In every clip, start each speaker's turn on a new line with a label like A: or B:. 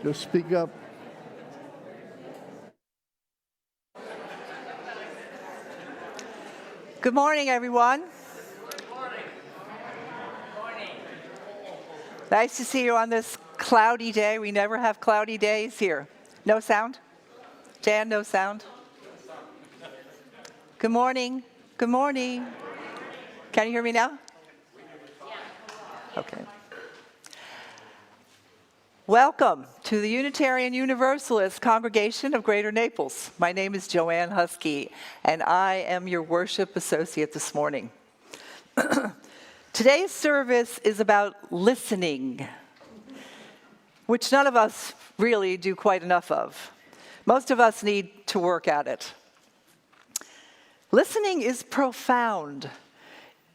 A: Just speak up.
B: Good morning, everyone.
C: Good morning.
B: Nice to see you on this cloudy day. We never have cloudy days here. No sound? Jan, no sound? Good morning. Good morning. Can you hear me now? Okay. Welcome to the Unitarian Universalist Congregation of Greater Naples. My name is Joanne Husky, and I am your worship associate this morning. Today's service is about listening, which none of us really do quite enough of. Most of us need to work at it. Listening is profound.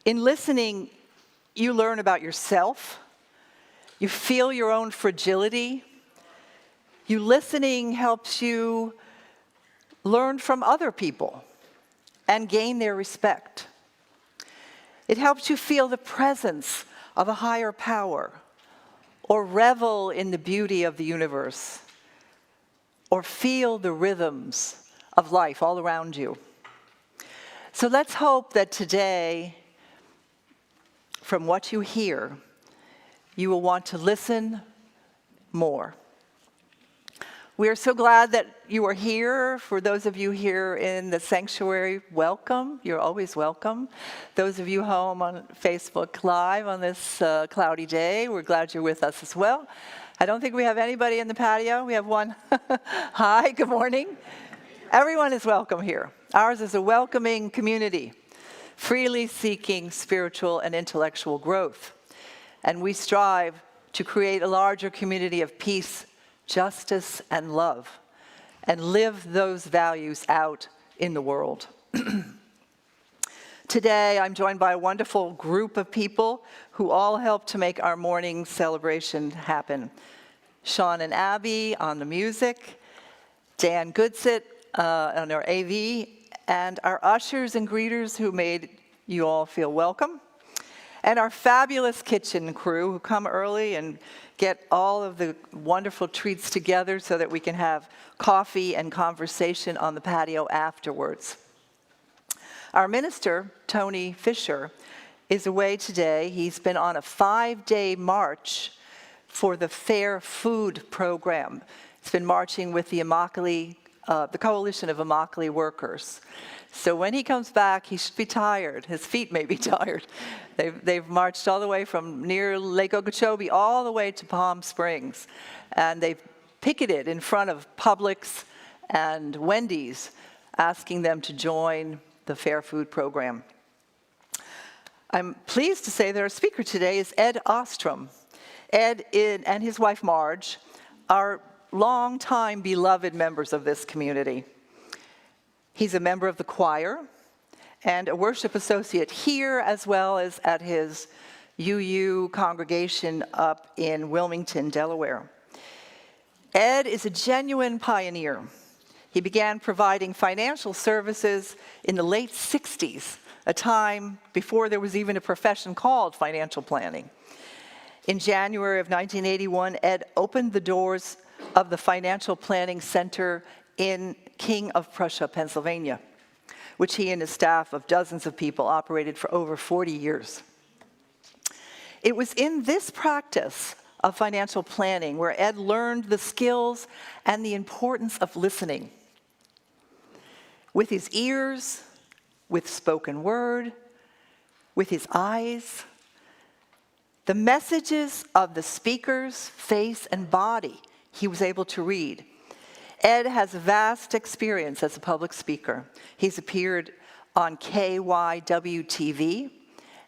B: In listening, you learn about yourself. You feel your own fragility. Listening helps you learn from other people and gain their respect. It helps you feel the presence of a higher power, or revel in the beauty of the universe, or feel the rhythms of life all around you. So let's hope that today, from what you hear, you will want to listen more. We are so glad that you are here. For those of you here in the sanctuary, welcome. You're always welcome. Those of you home on Facebook Live on this cloudy day, we're glad you're with us as well. I don't think we have anybody in the patio. We have one. Hi, good morning. Everyone is welcome here. Ours is a welcoming community, freely seeking spiritual and intellectual growth. And we strive to create a larger community of peace, justice, and love, and live those values out in the world. Today, I'm joined by a wonderful group of people who all help to make our morning celebration happen. Sean and Abby on the music, Dan Goodsit on our AV, and our ushers and greeters who made you all feel welcome. And our fabulous kitchen crew who come early and get all of the wonderful treats together so that we can have coffee and conversation on the patio afterwards. Our minister, Tony Fisher, is away today. He's been on a 5-day march for the Fair Food Program. He's been marching with the Coalition of Immokalee Workers. So when he comes back, he should be tired. His feet may be tired. They've marched all the way from near Lake Okeechobee all the way to Palm Springs. And they've picketed in front of Publix and Wendy's, asking them to join the Fair Food Program. I'm pleased to say that our speaker today is Ed Ostrom. Ed and his wife Marge are longtime beloved members of this community. He's a member of the choir and a worship associate here as well as at his UU congregation up in Wilmington, Delaware. Ed is a genuine pioneer. He began providing financial services in the late 60s, a time before there was even a profession called financial planning. In January of 1981, Ed opened the doors of the Financial Planning Center in King of Prussia, Pennsylvania, which he and his staff of dozens of people operated for over 40 years. It was in this practice of financial planning where Ed learned the skills and the importance of listening. With his ears, with spoken word, with his eyes, the messages of the speaker's face and body he was able to read. Ed has vast experience as a public speaker. He's appeared on KYW-TV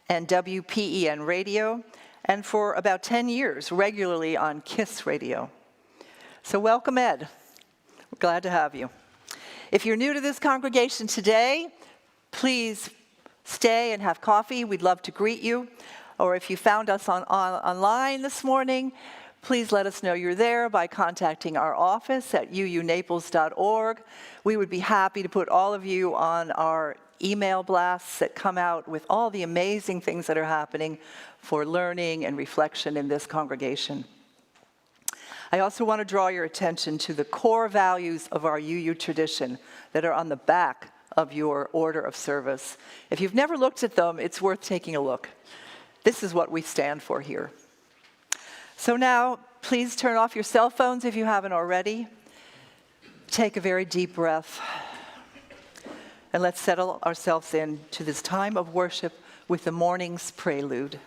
B: and WPEN radio, and for about 10 years, regularly on KISS radio. So welcome, Ed. We're glad to have you. If you're new to this congregation today, please stay and have coffee. We'd love to greet you. Or if you found us online this morning, please let us know you're there by contacting our office at uunaples.org. We would be happy to put all of you on our email blasts that come out with all the amazing things that are happening for learning and reflection in this congregation. I also want to draw your attention to the core values of our UU tradition that are on the back of your order of service. If you've never looked at them, it's worth taking a look. This is what we stand for here. So now, please turn off your cell phones if you haven't already. Take a very deep breath. And let's settle ourselves in to this time of worship with the morning's prelude.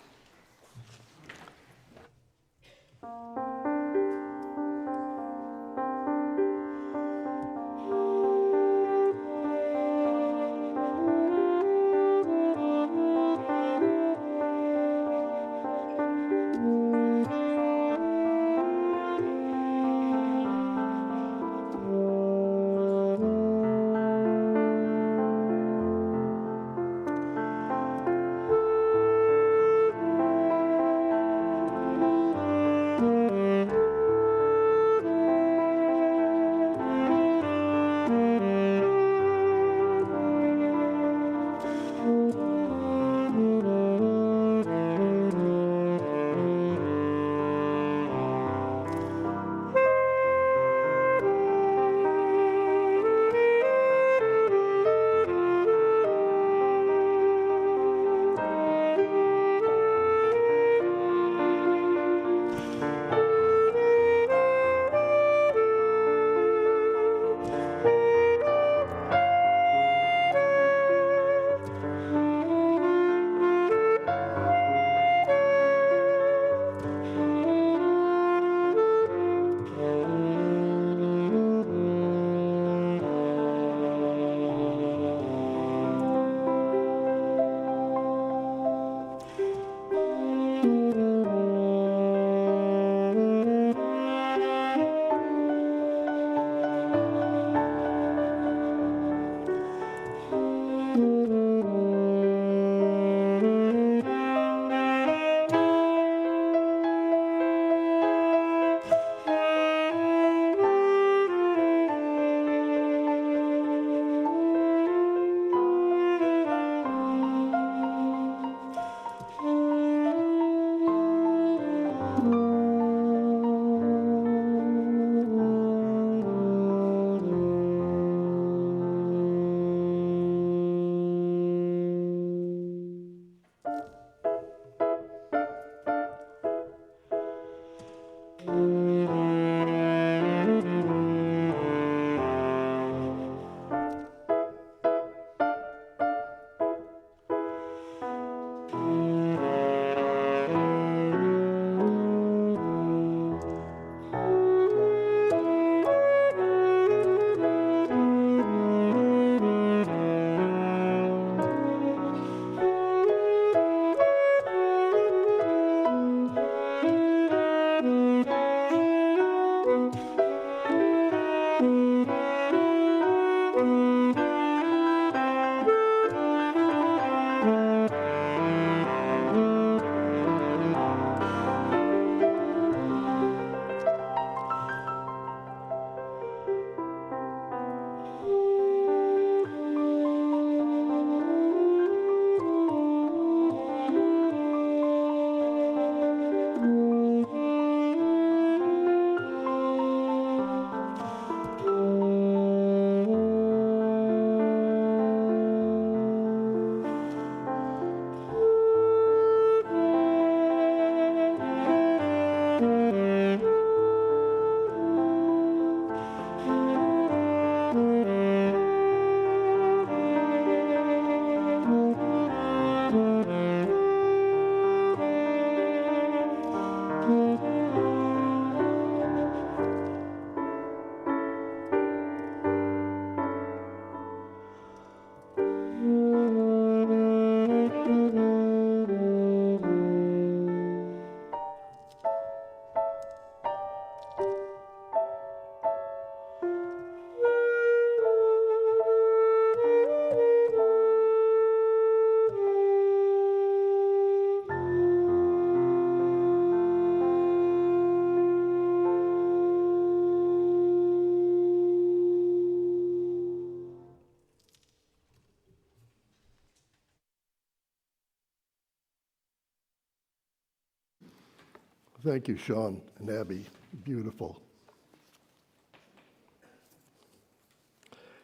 A: Thank you, Sean and Abby. Beautiful.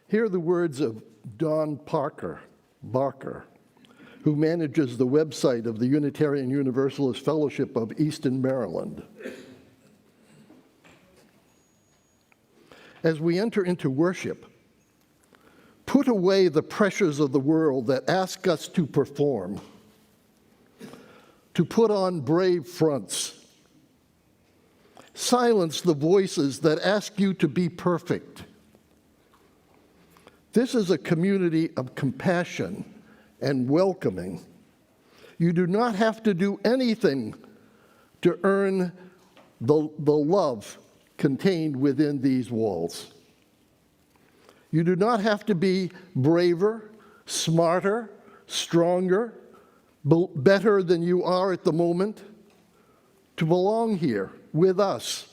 A: Hear the words of Don Barker, who manages the website of the Unitarian Universalist Fellowship of Easton, Maryland. As we enter into worship, put away the pressures of the world that ask us to perform, to put on brave fronts. Silence the voices that ask you to be perfect. This is a community of compassion and welcoming. You do not have to do anything to earn the love contained within these walls. You do not have to be braver, smarter, stronger, better than you are at the moment to belong here with us.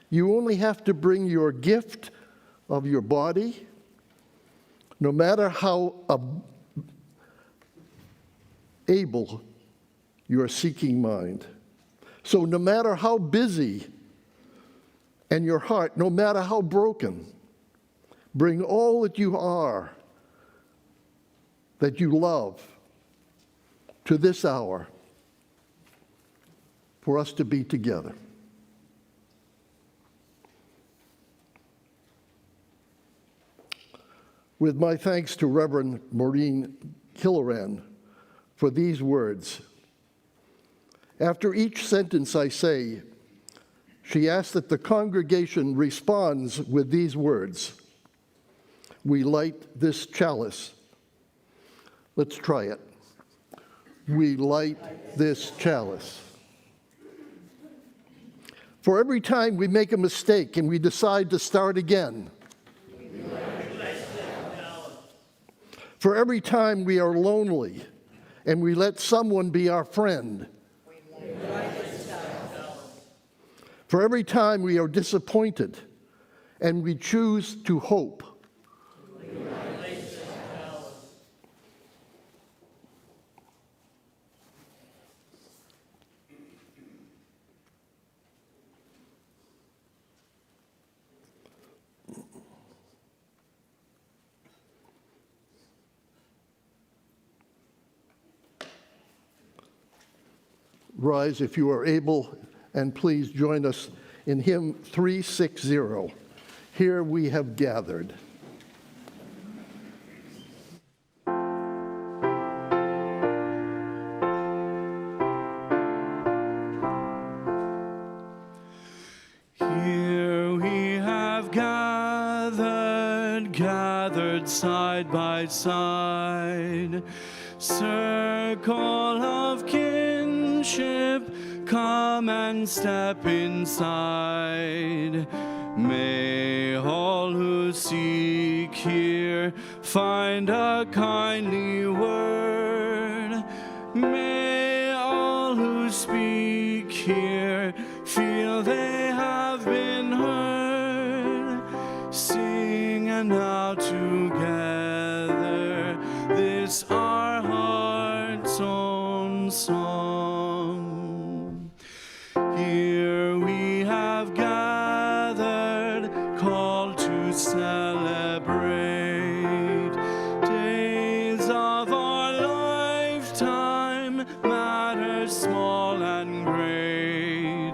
A: You only have to bring your gift of your body, no matter how able your seeking mind. So no matter how busy and your heart, no matter how broken, bring all that you are, that you love, to this hour for us to be together. With my thanks to Reverend Maureen Killoran for these words. After each sentence I say, she asks that the congregation responds with these words. We light this chalice. Let's try it. We light this chalice. For every time we make a mistake and we decide to start again, for every time we are lonely and we let someone be our friend, for every time we are disappointed and we choose to hope, rise if you are able, and please join us in hymn 360. Here we have gathered.
C: Here we have gathered side by side, circle of kinship, come and step inside. May all who seek here find a kindly word. May all who speak here feel they have been heard. Sing and now together this our heart's own song. Here we have gathered, called to celebrate days of our lifetime, matters small and great.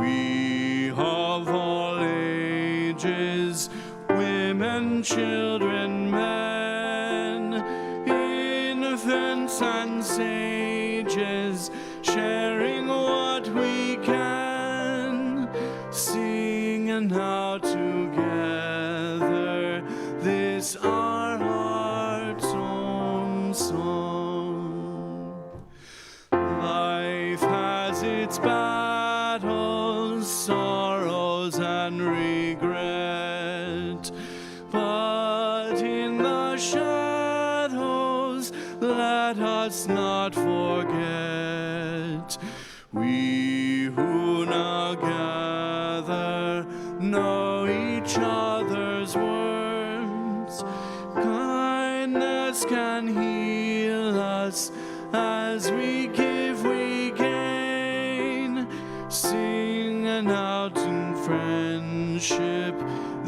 C: We of all ages, women, children, men, infants and sages, sharing what we can, sing and now together this our heart's own song. Life has its battles, sorrows and regret, but in the shadows let us not forget. We who now gather know each other's words. Kindness can heal us as we give, we gain. singing out in friendship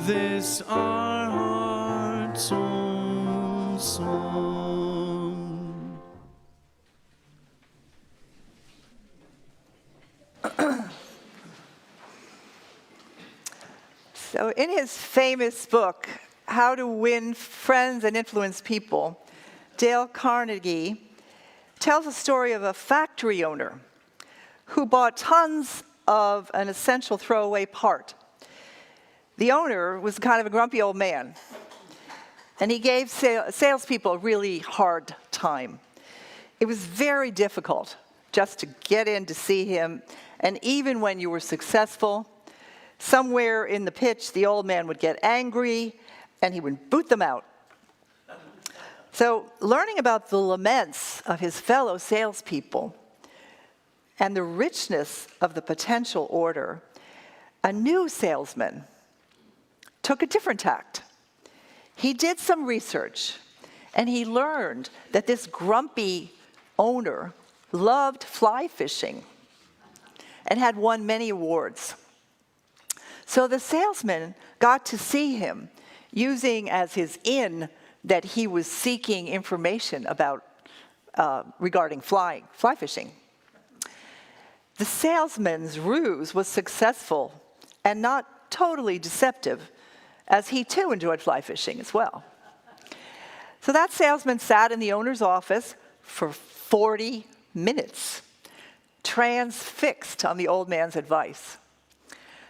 C: this our heart's own song.
B: So in his famous book, How to Win Friends and Influence People, Dale Carnegie tells a story of a factory owner who bought tons of an essential throwaway part. The owner was kind of a grumpy old man, and he gave salespeople a really hard time. It was very difficult just to get in to see him, and even when you were successful, somewhere in the pitch, the old man would get angry, and he would boot them out. So learning about the laments of his fellow salespeople and the richness of the potential order, a new salesman took a different tact. He did some research, and he learned that this grumpy owner loved fly fishing and had won many awards. So the salesman got to see him using as his in that he was seeking information about regarding fly fishing. The salesman's ruse was successful and not totally deceptive, as he too enjoyed fly fishing as well. So that salesman sat in the owner's office for 40 minutes, transfixed on the old man's advice.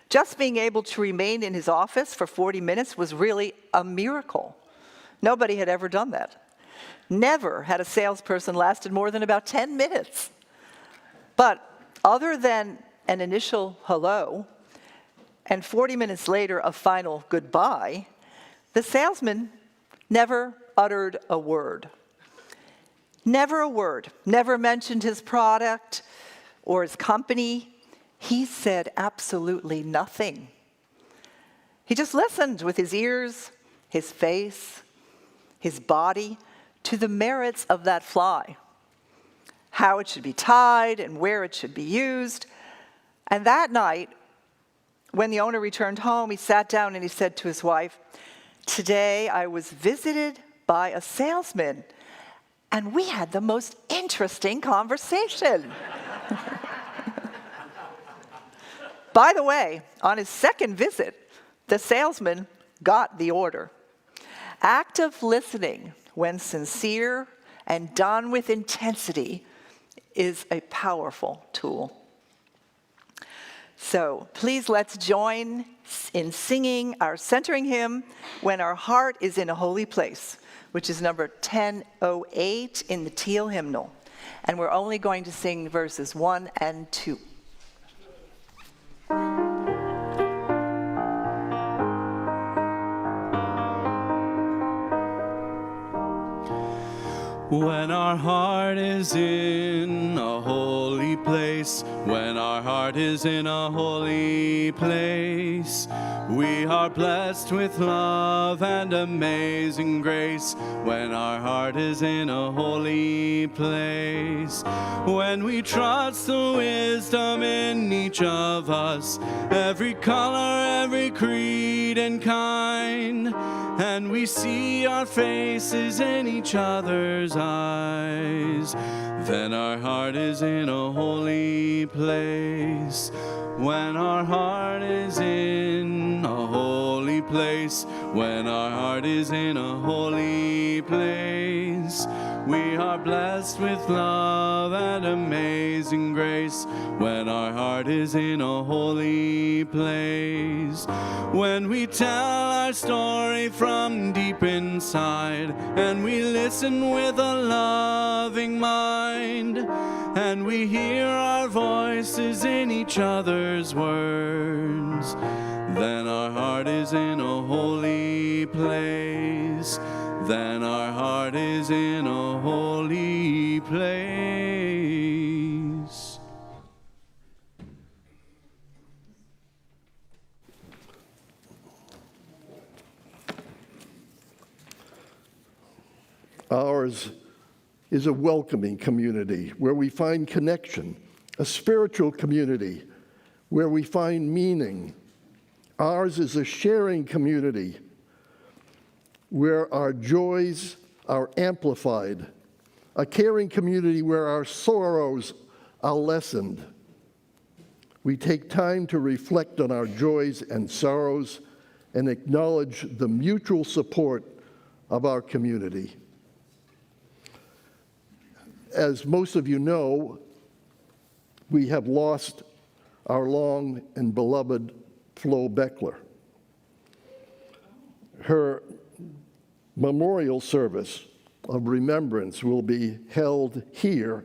B: Just being able to remain in his office for 40 minutes was really a miracle. Nobody had ever done that. Never had a salesperson lasted more than about 10 minutes. But other than an initial hello, and 40 minutes later a final goodbye, the salesman never uttered a word. Never a word. Never mentioned his product or his company. He said absolutely nothing. He just listened with his ears, his face, his body to the merits of that fly, how it should be tied and where it should be used. And that night, when the owner returned home, he sat down and he said to his wife, "Today I was visited by a salesman, and we had the most interesting conversation." By the way, on his second visit, the salesman got the order. Active listening, when sincere and done with intensity, is a powerful tool. So please let's join in singing our centering hymn, When Our Heart is in a Holy Place, which is number 1008 in the Teal hymnal. And we're only going to sing verses 1 and 2.
C: When our heart is in a holy place, when our heart is in a holy place, we are blessed with love and amazing grace. When our heart is in a holy place, when we trust the wisdom in each of us, every color, every creed and kind, and we see our faces in each other's eyes, then our heart is in a holy place. When our heart is in a holy place, when our heart is in a holy place, we are blessed with love and amazing grace. When our heart is in a holy place, when we tell our story from deep inside, and we listen with a loving mind, and we hear our voices in each other's words, then our heart is in a holy place. Then our heart is in a holy place.
A: Ours is a welcoming community where we find connection, a spiritual community where we find meaning. Ours is a sharing community where our joys are amplified, a caring community where our sorrows are lessened. We take time to reflect on our joys and sorrows and acknowledge the mutual support of our community. As most of you know, we have lost our long and beloved Flo Beckler. Her memorial service of remembrance will be held here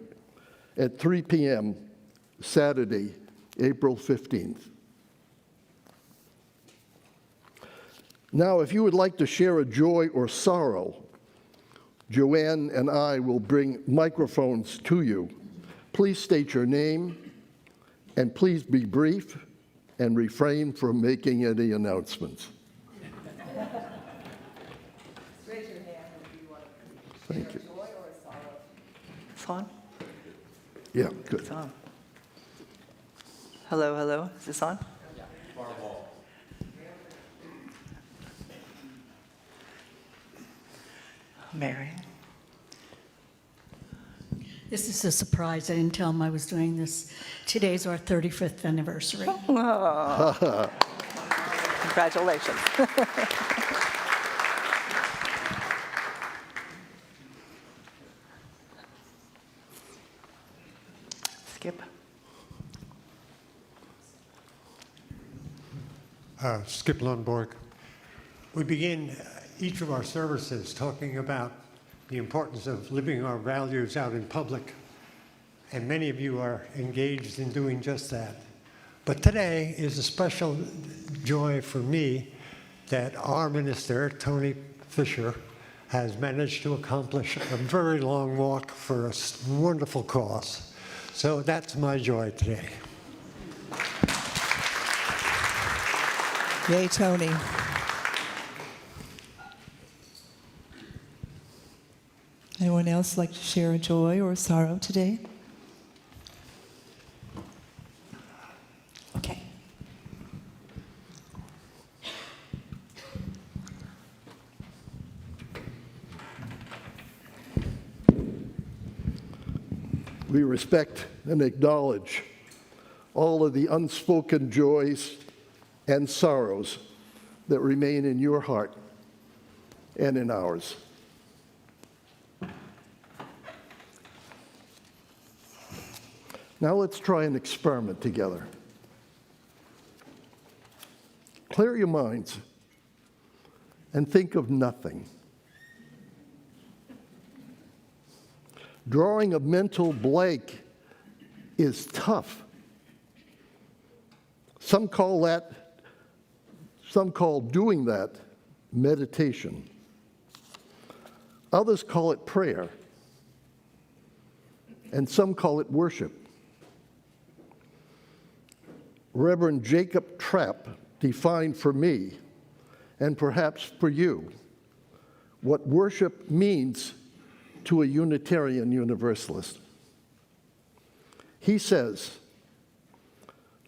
A: at 3 p.m. Saturday, April 15th. Now, if you would like to share a joy or sorrow, Joanne and I will bring microphones to you. Please state your name, and please be brief and refrain from making any announcements.
B: Raise your hand if you want to
A: Thank you.
B: share a joy or a sorrow. It's on?
A: Yeah, good.
B: It's on. Hello, hello. Is this on? Mary.
D: This is a surprise. I didn't tell him I was doing this. Today's our 35th anniversary.
B: Congratulations. Skip.
E: Skip Lundborg. We begin each of our services talking about the importance of living our values out in public, and many of you are engaged in doing just that. But today is a special joy for me that our minister, Tony Fisher, has managed to accomplish a very long walk for a wonderful cause. So that's my joy today.
F: Yay, Tony. Anyone else like to share a joy or a sorrow today? Okay.
A: We respect and acknowledge all of the unspoken joys and sorrows that remain in your heart and in ours. Now let's try an experiment together. Clear your minds and think of nothing. Drawing a mental blank is tough. Some call doing that meditation. Others call it prayer. And some call it worship. Reverend Jacob Trapp defined for me, and perhaps for you, what worship means to a Unitarian Universalist. He says,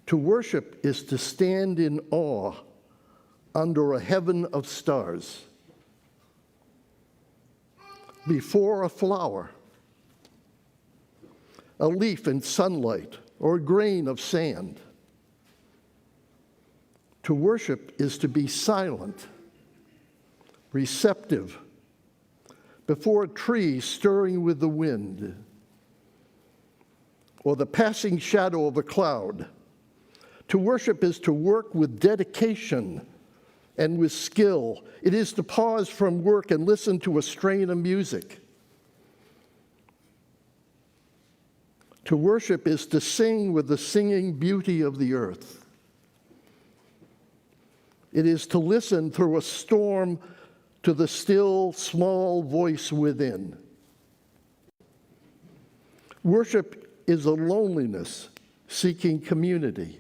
A: to worship is to stand in awe under a heaven of stars, before a flower, a leaf in sunlight, or a grain of sand. To worship is to be silent, receptive, before a tree stirring with the wind, or the passing shadow of a cloud. To worship is to work with dedication and with skill. It is to pause from work and listen to a strain of music. To worship is to sing with the singing beauty of the earth. It is to listen through a storm to the still, small voice within. Worship is a loneliness seeking community.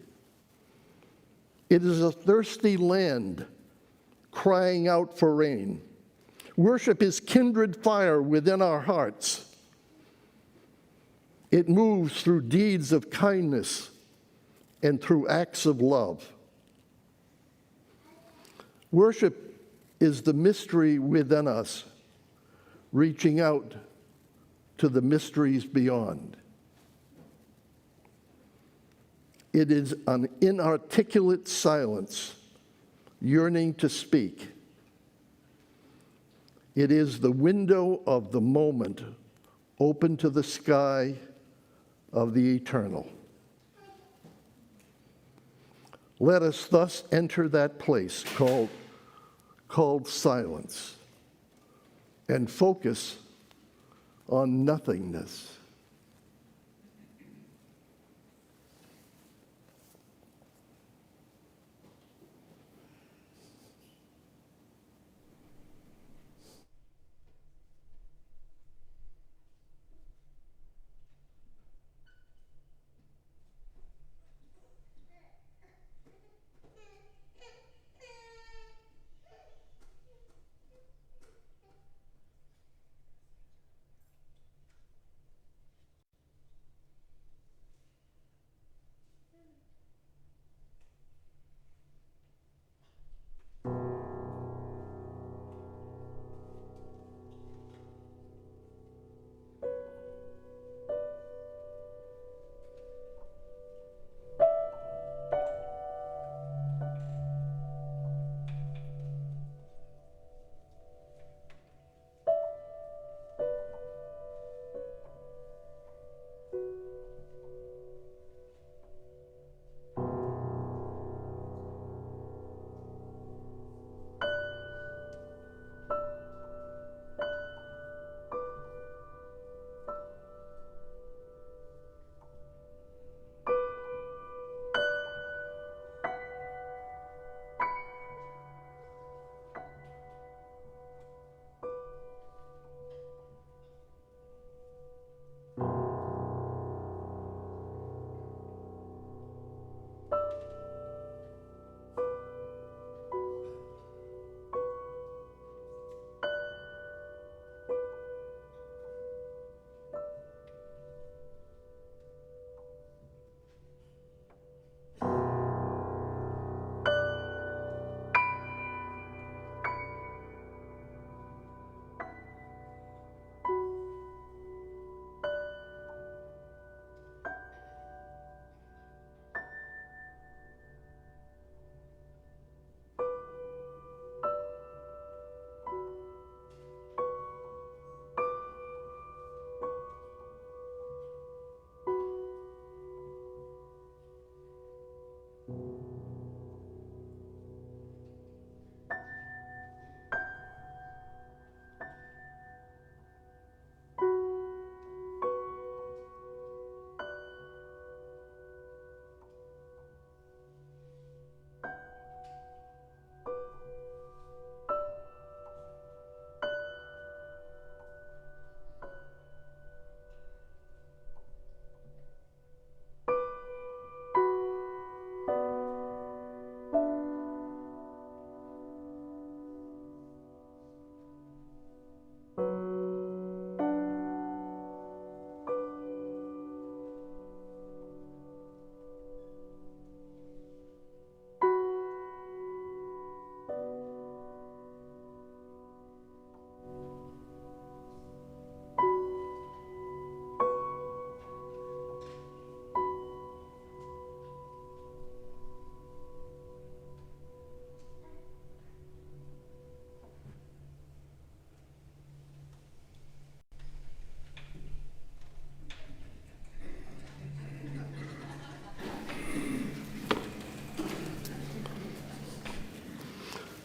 A: It is a thirsty land crying out for rain. Worship is kindred fire within our hearts. It moves through deeds of kindness and through acts of love. Worship is the mystery within us, reaching out to the mysteries beyond. It is an inarticulate silence, yearning to speak. It is the window of the moment, open to the sky of the eternal. Let us thus enter that place called silence and focus on nothingness.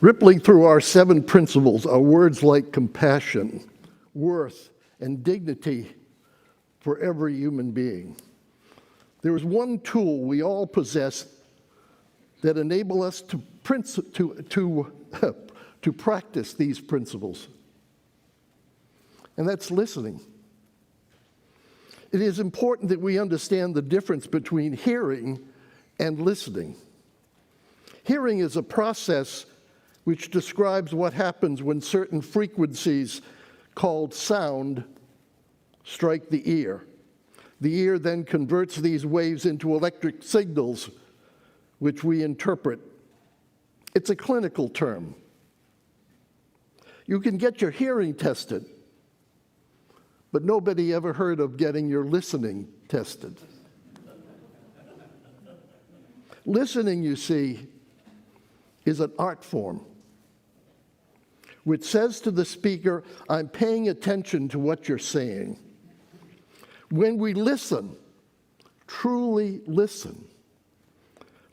A: Rippling through our 7 principles are words like compassion, worth, and dignity for every human being. There is one tool we all possess that enable us to practice these principles, and that's listening. It is important that we understand the difference between hearing and listening. Hearing is a process which describes what happens when certain frequencies called sound strike the ear. The ear then converts these waves into electric signals which we interpret. It's a clinical term. You can get your hearing tested, but nobody ever heard of getting your listening tested. Listening, you see, is an art form which says to the speaker, I'm paying attention to what you're saying. When we listen, truly listen,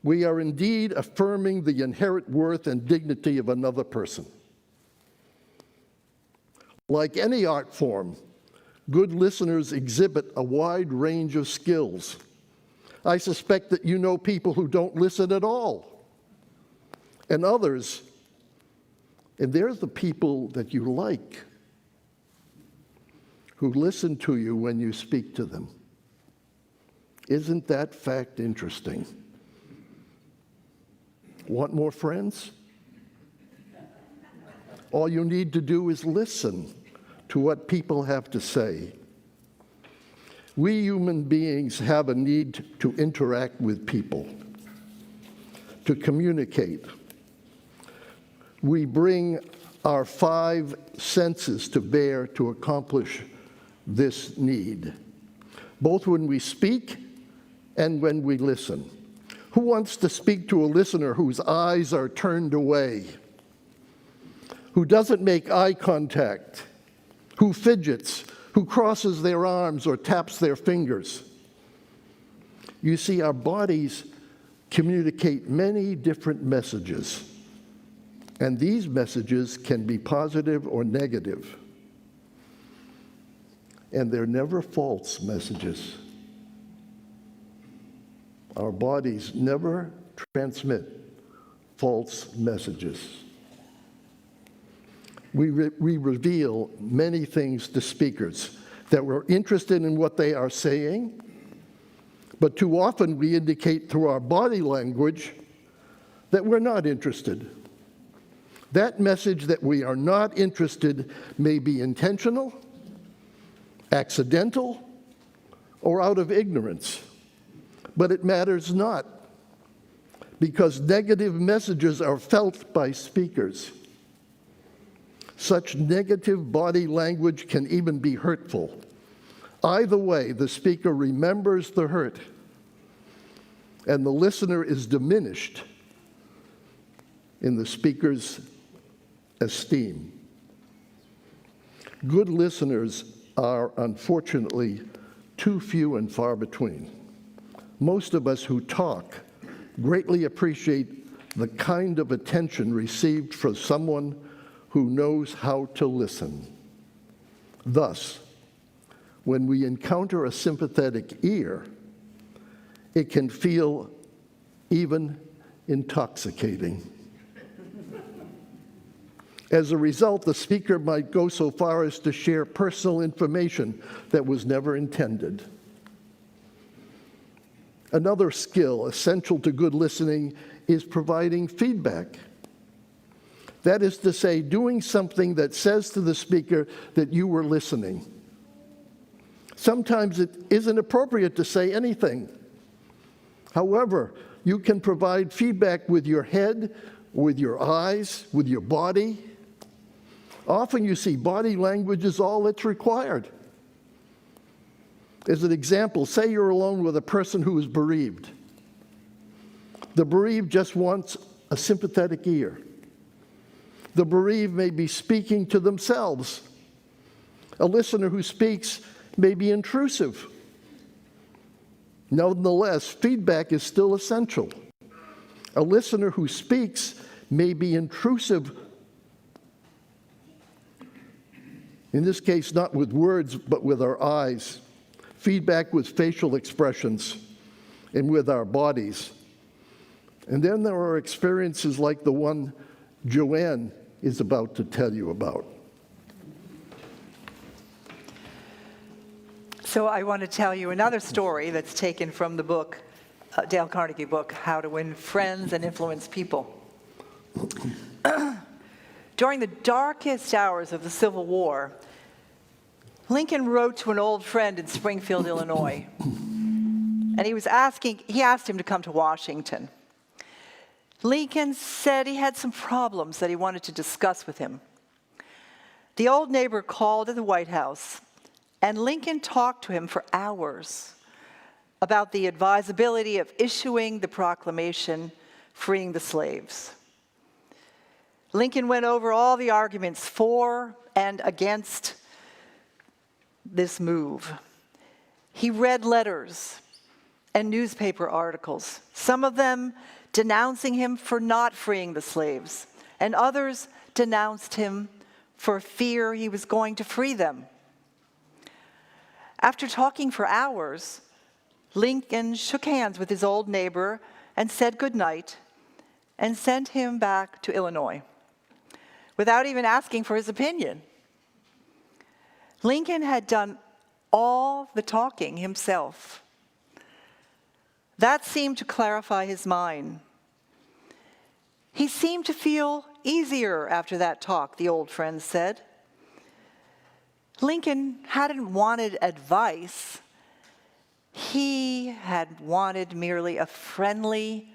A: we are indeed affirming the inherent worth and dignity of another person. Like any art form, good listeners exhibit a wide range of skills. I suspect that you know people who don't listen at all, and others, and there's the people that you like, who listen to you when you speak to them. Isn't that fact interesting? Want more friends? All you need to do is listen to what people have to say. We human beings have a need to interact with people, to communicate. We bring our 5 senses to bear to accomplish this need, both when we speak and when we listen. Who wants to speak to a listener whose eyes are turned away, who doesn't make eye contact, who fidgets, who crosses their arms or taps their fingers? You see, our bodies communicate many different messages, and these messages can be positive or negative. And they're never false messages. Our bodies never transmit false messages. We reveal many things to speakers that we're interested in what they are saying, but too often we indicate through our body language that we're not interested. That message that we are not interested may be intentional, accidental, or out of ignorance. But it matters not, because negative messages are felt by speakers. Such negative body language can even be hurtful. Either way, the speaker remembers the hurt, and the listener is diminished in the speaker's esteem. Good listeners are, unfortunately, too few and far between. Most of us who talk greatly appreciate the kind of attention received from someone who knows how to listen. Thus, when we encounter a sympathetic ear, it can feel even intoxicating. As a result, the speaker might go so far as to share personal information that was never intended. Another skill essential to good listening is providing feedback. That is to say, doing something that says to the speaker that you were listening. Sometimes it isn't appropriate to say anything. However, you can provide feedback with your head, with your eyes, with your body. Often you see body language is all that's required. As an example, say you're alone with a person who is bereaved. The bereaved just wants a sympathetic ear. The bereaved may be speaking to themselves. A listener who speaks may be intrusive. Nonetheless, feedback is still essential. A listener who speaks may be intrusive, in this case, not with words, but with our eyes. Feedback with facial expressions and with our bodies. And then there are experiences like the one Joanne is about to tell you about.
B: So I want to tell you another story that's taken from the book, Dale Carnegie book, How to Win Friends and Influence People. During the darkest hours of the Civil War, Lincoln wrote to an old friend in Springfield, Illinois, and he asked him to come to Washington. Lincoln said he had some problems that he wanted to discuss with him. The old neighbor called at the White House, and Lincoln talked to him for hours about the advisability of issuing the proclamation freeing the slaves. Lincoln went over all the arguments for and against this move. He read letters and newspaper articles, some of them denouncing him for not freeing the slaves, and others denounced him for fear he was going to free them. After talking for hours, Lincoln shook hands with his old neighbor and said goodnight and sent him back to Illinois without even asking for his opinion. Lincoln had done all the talking himself. That seemed to clarify his mind. He seemed to feel easier after that talk, the old friend said. Lincoln hadn't wanted advice. He had wanted merely a friendly,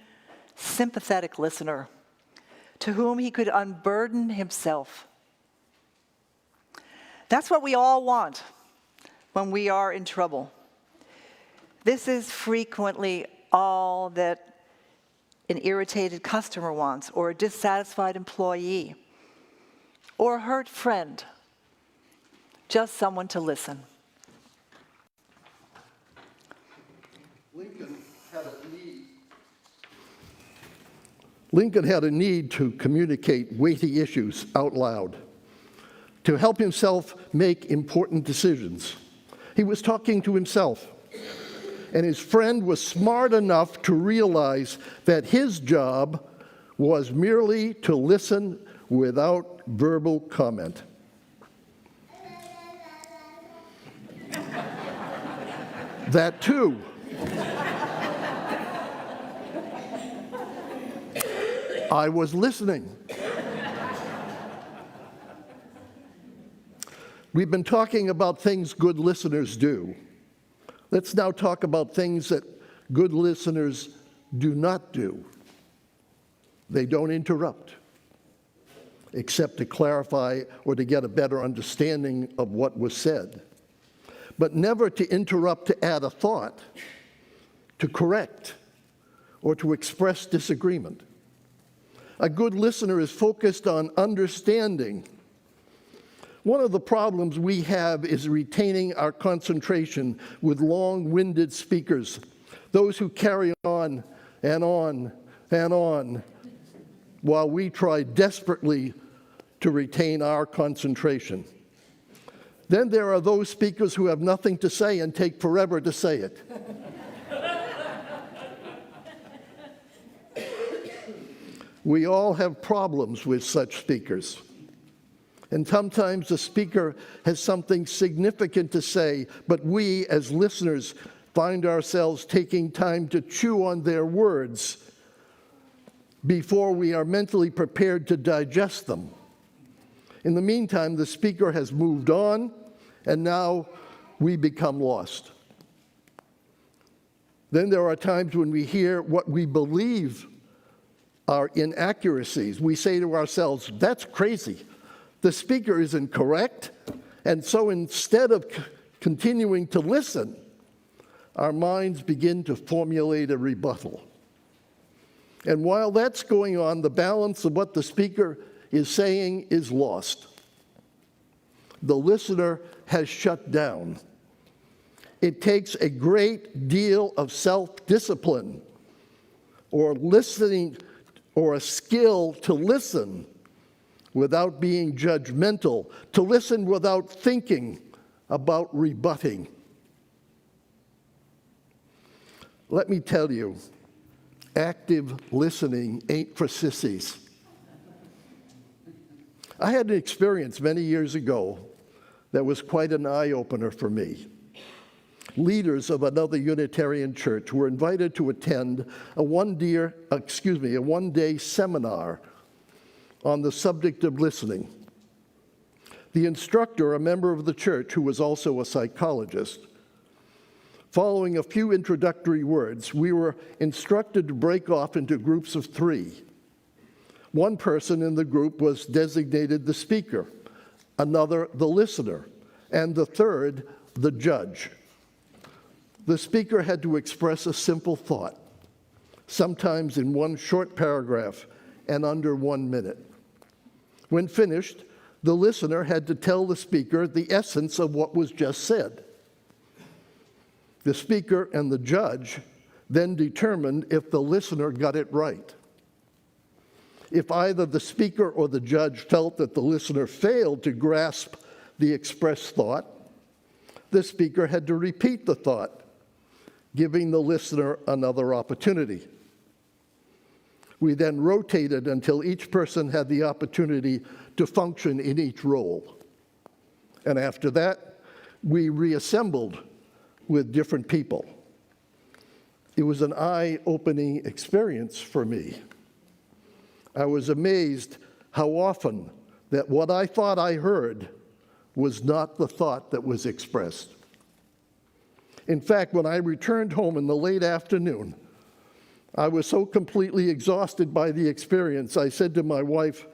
B: sympathetic listener to whom he could unburden himself. That's what we all want when we are in trouble. This is frequently all that an irritated customer wants, or a dissatisfied employee, or a hurt friend. Just someone to listen.
A: Lincoln had a need to communicate weighty issues out loud, to help himself make important decisions. He was talking to himself, and his friend was smart enough to realize that his job was merely to listen without verbal comment. That too. I was listening. We've been talking about things good listeners do. Let's now talk about things that good listeners do not do. They don't interrupt, except to clarify or to get a better understanding of what was said. But never to interrupt to add a thought, to correct, or to express disagreement. A good listener is focused on understanding. One of the problems we have is retaining our concentration with long-winded speakers, those who carry on and on and on, while we try desperately to retain our concentration. Then there are those speakers who have nothing to say and take forever to say it. We all have problems with such speakers. And sometimes the speaker has something significant to say, but we, as listeners, find ourselves taking time to chew on their words before we are mentally prepared to digest them. In the meantime, the speaker has moved on, and now we become lost. Then there are times when we hear what we believe are inaccuracies. We say to ourselves, that's crazy. The speaker isn't correct. And so instead of continuing to listen, our minds begin to formulate a rebuttal. And while that's going on, the balance of what the speaker is saying is lost. The listener has shut down. It takes a great deal of self-discipline or listening or a skill to listen without being judgmental, to listen without thinking about rebutting. Let me tell you, active listening ain't for sissies. I had an experience many years ago that was quite an eye-opener for me. Leaders of another Unitarian church were invited to attend a one-day seminar on the subject of listening. The instructor, a member of the church who was also a psychologist, following a few introductory words, we were instructed to break off into groups of 3 One person in the group was designated the speaker, another the listener, and the third the judge. The speaker had to express a simple thought, sometimes in one short paragraph and under 1 minute. When finished, the listener had to tell the speaker the essence of what was just said. The speaker and the judge then determined if the listener got it right. If either the speaker or the judge felt that the listener failed to grasp the expressed thought, the speaker had to repeat the thought, giving the listener another opportunity. We then rotated until each person had the opportunity to function in each role. And after that, we reassembled with different people. It was an eye-opening experience for me. I was amazed how often that what I thought I heard was not the thought that was expressed. In fact, when I returned home in the late afternoon, I was so completely exhausted by the experience, I said to my wife,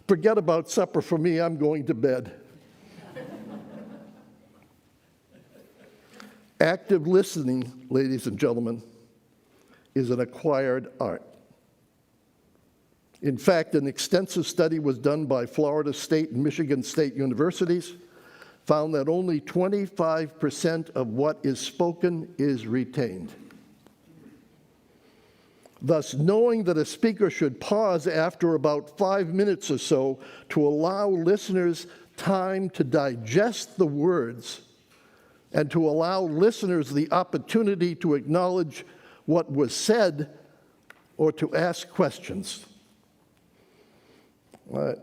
A: "Forget about supper for me, I'm going to bed." Active listening, ladies and gentlemen, is an acquired art. In fact, an extensive study was done by Florida State and Michigan State universities, found that only 25% of what is spoken is retained. Thus, knowing that a speaker should pause after about 5 minutes or so to allow listeners time to digest the words and to allow listeners the opportunity to acknowledge what was said or to ask questions.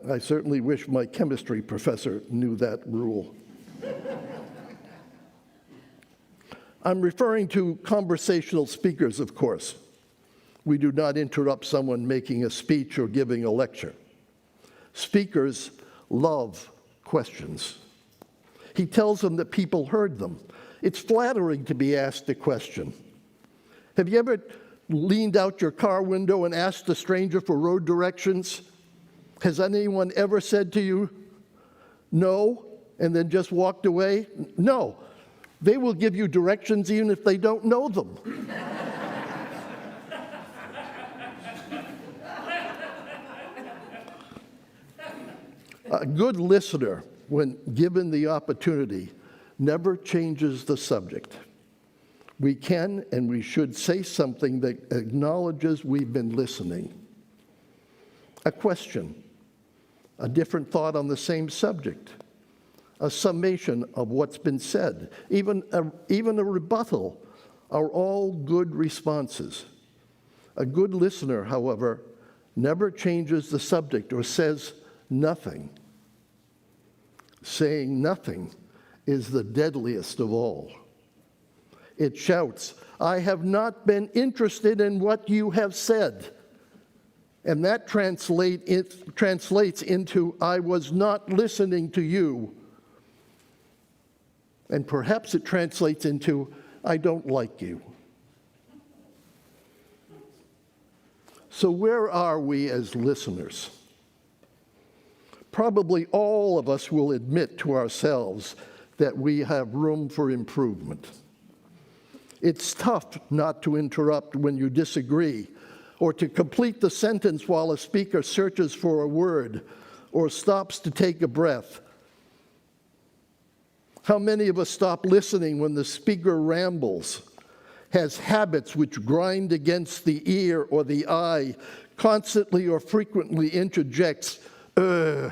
A: I certainly wish my chemistry professor knew that rule. I'm referring to conversational speakers, of course. We do not interrupt someone making a speech or giving a lecture. Speakers love questions. He tells them that people heard them. It's flattering to be asked a question. Have you ever leaned out your car window and asked a stranger for road directions? Has anyone ever said to you, "No," and then just walked away? No. They will give you directions even if they don't know them. A good listener, when given the opportunity, never changes the subject. We can and we should say something that acknowledges we've been listening. A question, a different thought on the same subject, a summation of what's been said, even a rebuttal are all good responses. A good listener, however, never changes the subject or says nothing. Saying nothing is the deadliest of all. It shouts, "I have not been interested in what you have said." And that translates into, "I was not listening to you." And perhaps it translates into, "I don't like you." So where are we as listeners? Probably all of us will admit to ourselves that we have room for improvement. It's tough not to interrupt when you disagree, or to complete the sentence while a speaker searches for a word or stops to take a breath. How many of us stop listening when the speaker rambles, has habits which grind against the ear or the eye, constantly or frequently interjects, you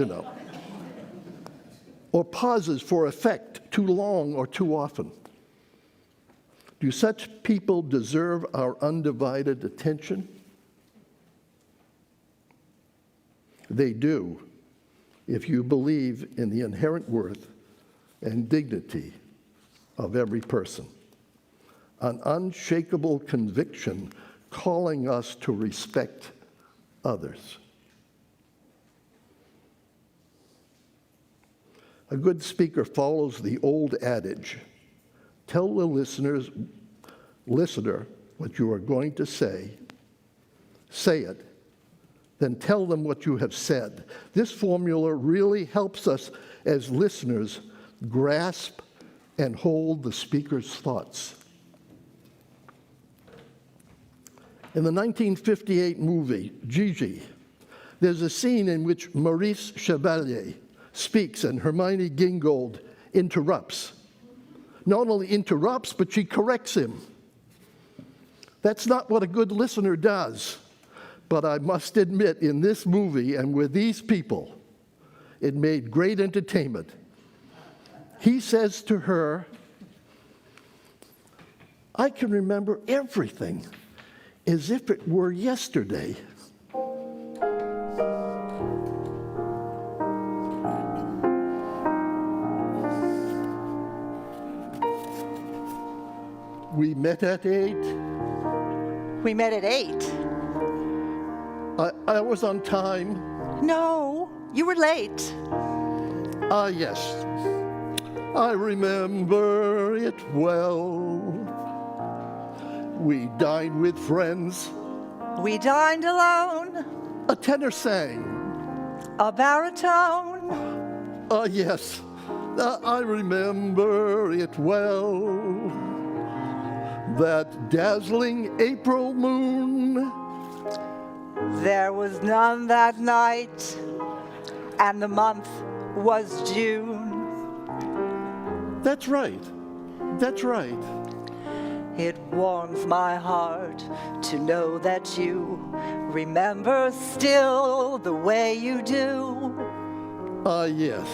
A: know. Or pauses for effect too long or too often. Do such people deserve our undivided attention? They do, if you believe in the inherent worth and dignity of every person. An unshakable conviction calling us to respect others. A good speaker follows the old adage, Tell the listener what you are going to say. Say it. Then tell them what you have said. This formula really helps us as listeners grasp and hold the speaker's thoughts. In the 1958 movie, Gigi, there's a scene in which Maurice Chevalier speaks and Hermione Gingold interrupts. Not only interrupts, but she corrects him. That's not what a good listener does. But I must admit, in this movie and with these people, it made great entertainment. He says to her, I can remember everything as if it were yesterday. We met at 8.
B: We met at 8.
A: I was on time.
B: No, you were late.
A: Ah, yes. I remember it well. We dined with friends.
B: We dined alone.
A: A tenor sang.
B: A baritone.
A: Ah, yes. I remember it well. That dazzling April moon.
B: There was none that night, and the month was June.
A: That's right. That's right.
B: It warms my heart to know that you remember still the way you do.
A: Ah, yes.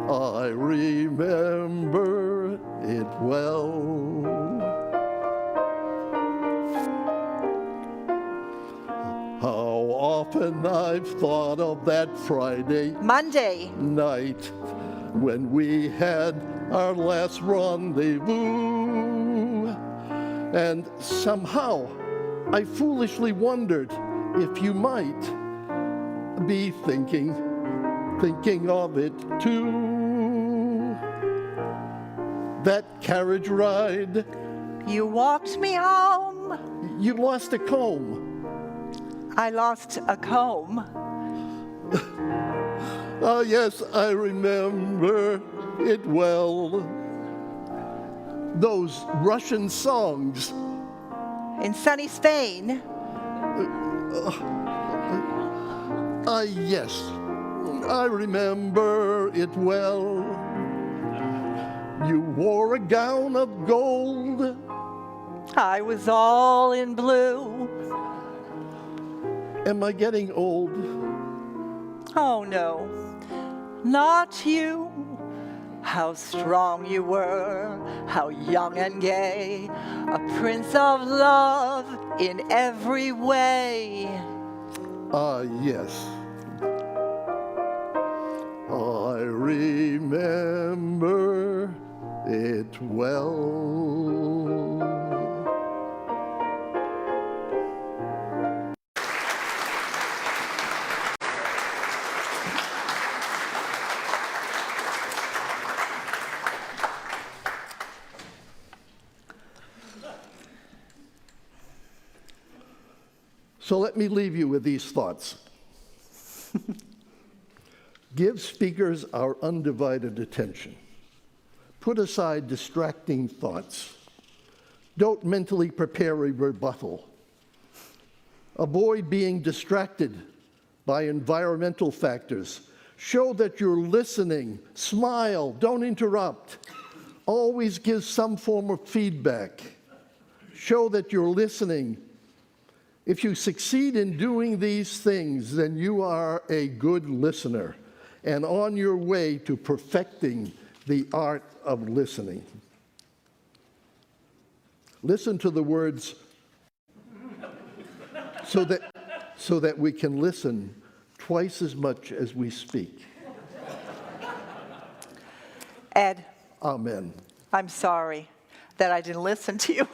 A: I remember it well. How often I've thought of that Friday
B: Monday.
A: night when we had our last rendezvous. And somehow I foolishly wondered if you might be thinking of it too. That carriage ride.
B: You walked me home.
A: You lost a comb.
B: I lost a comb.
A: Oh, yes, I remember it well. Those Russian songs.
B: In sunny Spain.
A: Yes, I remember it well. You wore a gown of gold.
B: I was all in blue.
A: Am I getting old?
B: Oh no, not you. How strong you were, how young and gay, a prince of love in every way.
A: Ah, yes. I remember it well. So let me leave you with these thoughts. Give speakers our undivided attention. Put aside distracting thoughts. Don't mentally prepare a rebuttal. Avoid being distracted by environmental factors. Show that you're listening. Smile. Don't interrupt. Always give some form of feedback. Show that you're listening. If you succeed in doing these things, then you are a good listener and on your way to perfecting the art of listening. Listen to the words so that we can listen twice as much as we speak.
B: Ed,
A: Amen.
B: I'm sorry that I didn't listen to you.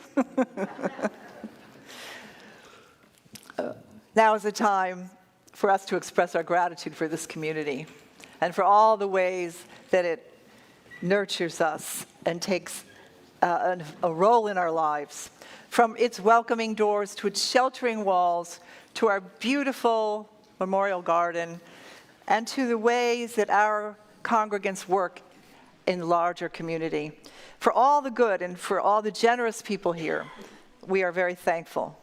B: Now is the time for us to express our gratitude for this community and for all the ways that it nurtures us and takes a role in our lives. From its welcoming doors to its sheltering walls, to our beautiful memorial garden, and to the ways that our congregants work in larger community. For all the good and for all the generous people here, we are very thankful.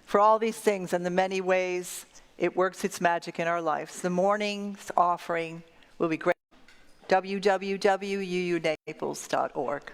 B: For all these things and the many ways it works its magic in our lives. The morning's offering will be great. www.uunaples.org.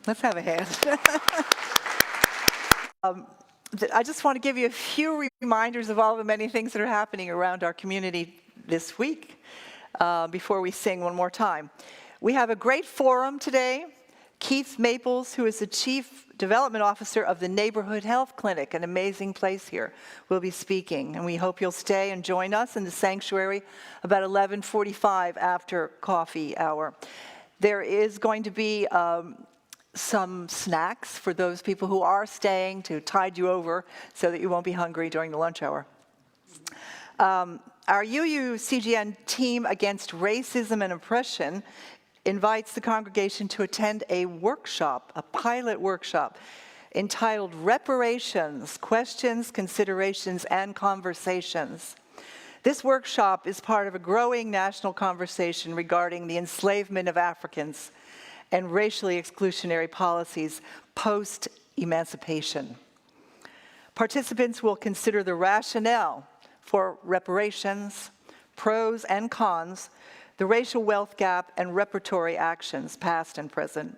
B: Let's have a hand. I just want to give you a few reminders of all the many things that are happening around our community this week before we sing one more time. We have a great forum today. Keith Maples, who is the Chief Development Officer of the Neighborhood Health Clinic, an amazing place here, will be speaking. And we hope you'll stay and join us in the sanctuary about 11:45 after coffee hour. There is going to be some snacks for those people who are staying to tide you over so that you won't be hungry during the lunch hour. Our UU-CGN team against racism and oppression invites the congregation to attend a workshop, a pilot workshop, entitled Reparations, Questions, Considerations, and Conversations. This workshop is part of a growing national conversation regarding the enslavement of Africans and racially exclusionary policies post-emancipation. Participants will consider the rationale for reparations, pros and cons, the racial wealth gap, and reparatory actions, past and present.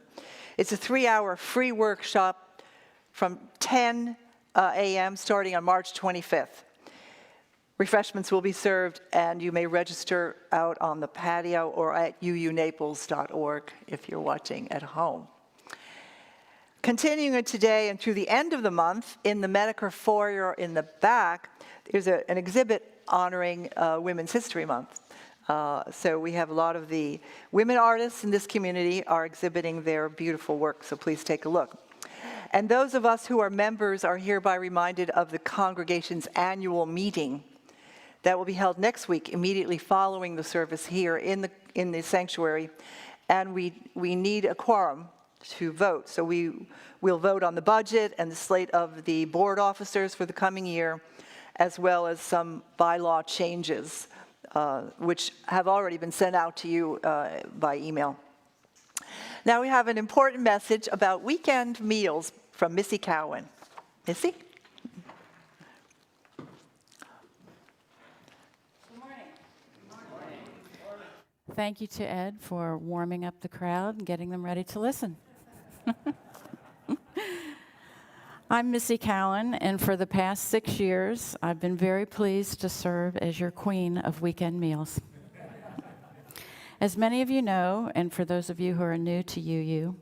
B: It's a 3-hour free workshop from 10 a.m. starting on March 25th. Refreshments will be served, and you may register out on the patio or at uunaples.org if you're watching at home. Continuing today and through the end of the month, in the Medicare foyer in the back, there's an exhibit honoring Women's History Month. So we have a lot of the women artists in this community are exhibiting their beautiful work, so please take a look. And those of us who are members are hereby reminded of the congregation's annual meeting that will be held next week, immediately following the service here in the sanctuary. And we need a quorum to vote. So we'll vote on the budget and the slate of the board officers for the coming year, as well as some bylaw changes, which have already been sent out to you by email. Now we have an important message about weekend meals from Missy Cowan. Missy?
G: Thank you to Ed for warming up the crowd and getting them ready to listen. I'm Missy Cowan, and for the past 6 years, I've been very pleased to serve as your queen of weekend meals. As many of you know, and for those of you who are new to UU,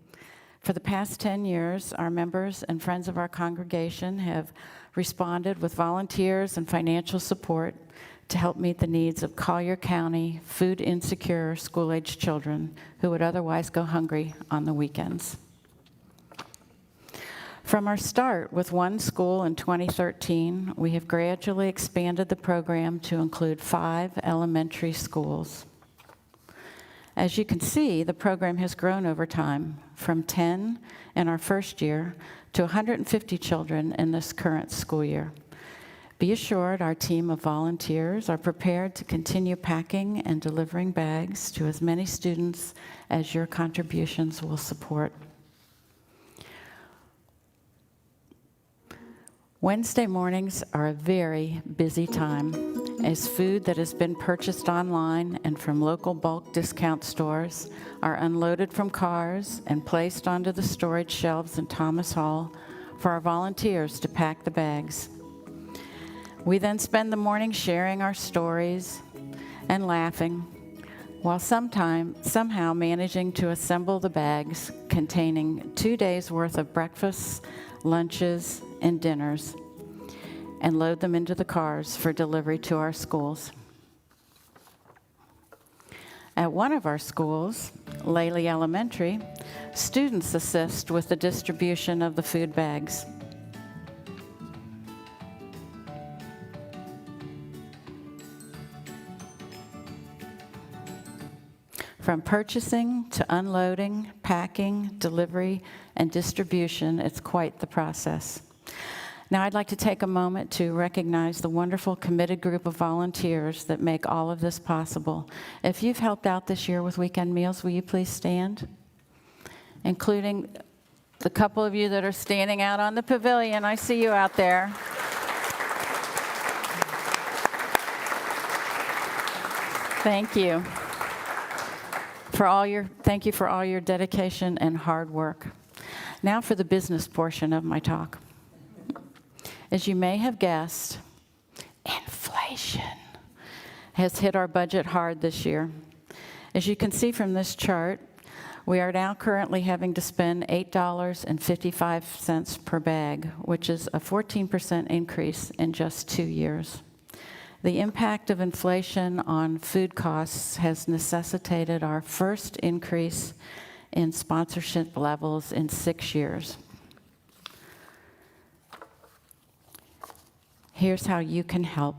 G: for the past 10 years, our members and friends of our congregation have responded with volunteers and financial support to help meet the needs of Collier County food-insecure school-aged children who would otherwise go hungry on the weekends. From our start with one school in 2013, we have gradually expanded the program to include 5 elementary schools. As you can see, the program has grown over time, from 10 in our first year to 150 children in this current school year. Be assured our team of volunteers are prepared to continue packing and delivering bags to as many students as your contributions will support. Wednesday mornings are a very busy time as food that has been purchased online and from local bulk discount stores are unloaded from cars and placed onto the storage shelves in Thomas Hall for our volunteers to pack the bags. We then spend the morning sharing our stories and laughing, while somehow managing to assemble the bags containing 2 days' worth of breakfasts, lunches, and dinners, and load them into the cars for delivery to our schools. At one of our schools, Laley Elementary, students assist with the distribution of the food bags. From purchasing to unloading, packing, delivery, and distribution, it's quite the process. Now I'd like to take a moment to recognize the wonderful committed group of volunteers that make all of this possible. If you've helped out this year with weekend meals, will you please stand? Including the couple of you that are standing out on the pavilion. I see you out there. Thank you. Thank you for all your dedication and hard work. Now for the business portion of my talk. As you may have guessed, inflation has hit our budget hard this year. As you can see from this chart, we are now currently having to spend $8.55 per bag, which is a 14% increase in just 2 years. The impact of inflation on food costs has necessitated our first increase in sponsorship levels in 6 years. Here's how you can help.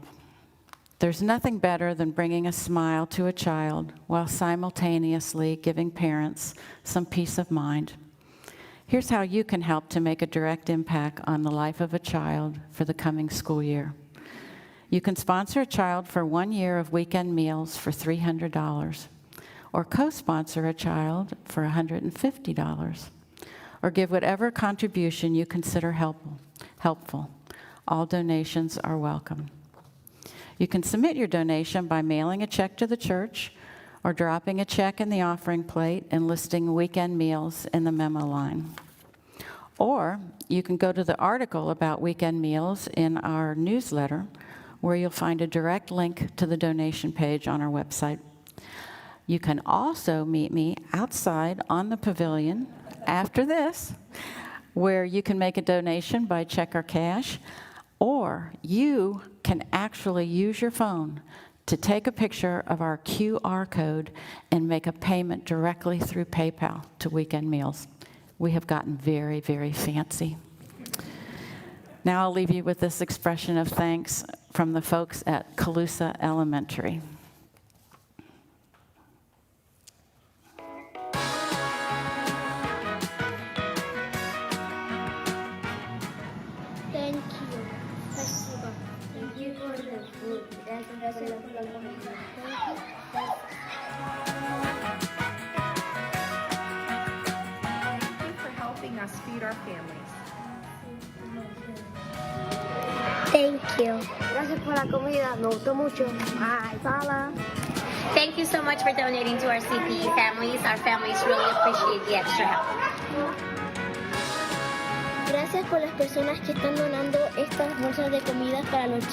G: There's nothing better than bringing a smile to a child while simultaneously giving parents some peace of mind. Here's how you can help to make a direct impact on the life of a child for the coming school year. You can sponsor a child for 1 year of weekend meals for $300, or co-sponsor a child for $150, or give whatever contribution you consider helpful. All donations are welcome. You can submit your donation by mailing a check to the church or dropping a check in the offering plate and listing weekend meals in the memo line. Or you can go to the article about weekend meals in our newsletter, where you'll find a direct link to the donation page on our website. You can also meet me outside on the pavilion after this, where you can make a donation by check or cash, or you can actually use your phone to take a picture of our QR code and make a payment directly through PayPal to Weekend Meals. We have gotten very, very fancy. Now I'll leave you with this expression of thanks from the folks at Calusa Elementary.
H: Thank you. Спасибо. Thank you for the food. Thank you for the food.
I: Thank you for helping us feed our families.
H: Thank you. Gracias por la comida. Me gustó mucho. Bye. Bye.
J: Thank you so much for donating to our CPE families. Our families really appreciate the extra help.
H: Gracias por las personas que están donando estas bolsas de comida para los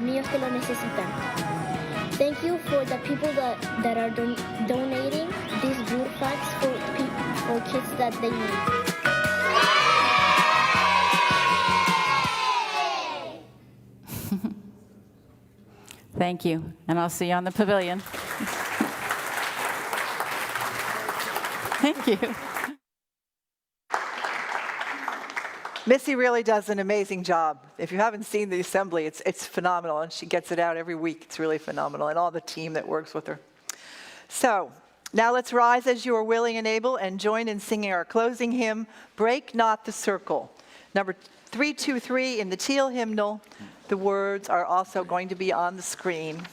H: niños que lo necesitan. Thank you for the people that are donating these food packs for kids that they need.
G: Thank you, and I'll see you on the pavilion. Thank you.
B: Missy really does an amazing job. If you haven't seen the assembly, it's phenomenal, and she gets it out every week. It's really phenomenal, and all the team that works with her. So now let's rise as you are willing and able and join in singing our closing hymn, Break Not the Circle. Number 323 in the teal hymnal. The words are also going to be on the screen.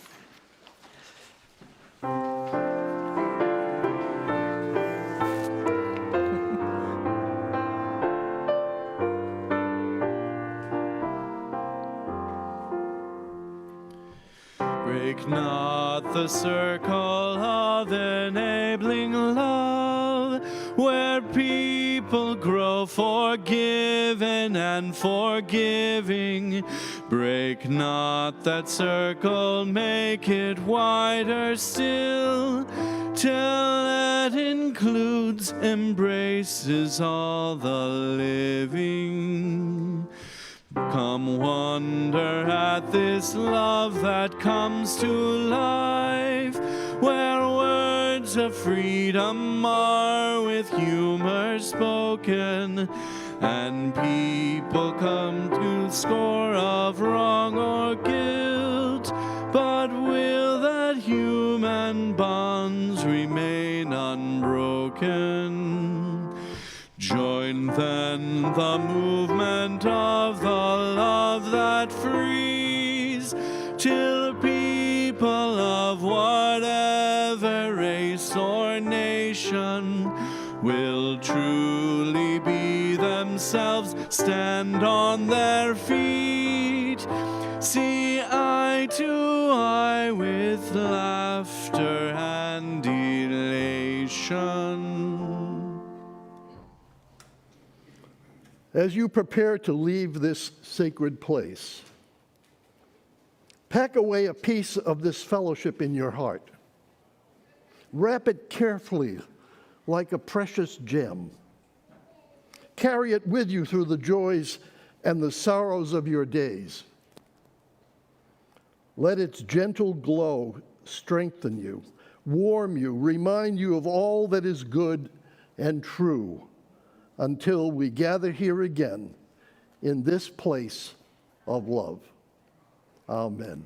C: Break not the circle of enabling love, where people grow forgiven and forgiving. Break not that circle, make it wider still, till it includes, embraces all the living. Come wonder at this love that comes to life, where words of freedom are with humor spoken, and people come to score of wrong or guilt. But will that human bonds remain unbroken? Join then the movement of the love that frees, till people of whatever race or nation will truly be themselves, stand on their feet, see eye to eye with laughter and elation.
A: As you prepare to leave this sacred place, pack away a piece of this fellowship in your heart. Wrap it carefully like a precious gem. Carry it with you through the joys and the sorrows of your days. Let its gentle glow strengthen you, warm you, remind you of all that is good and true until we gather here again in this place of love. Amen.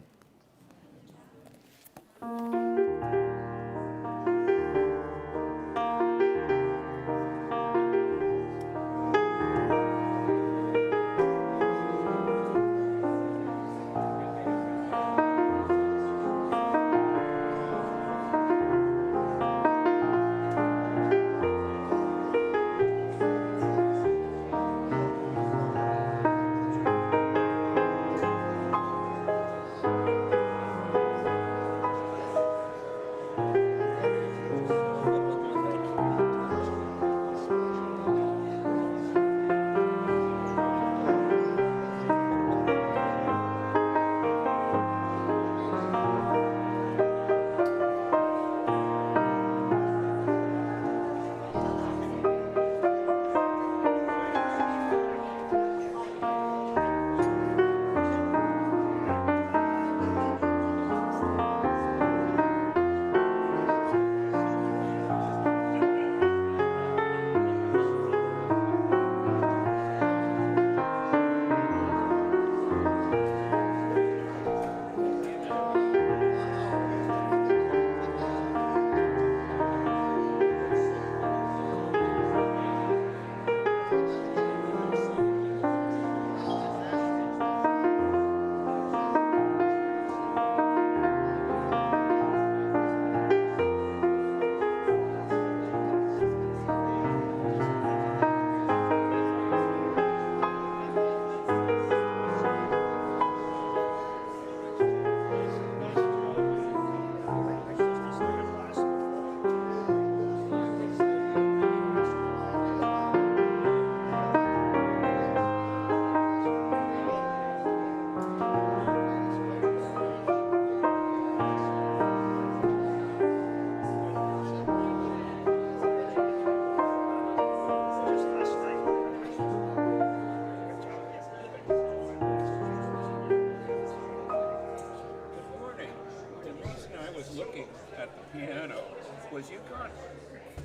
K: Looking at the piano was you got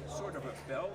K: sort of a bell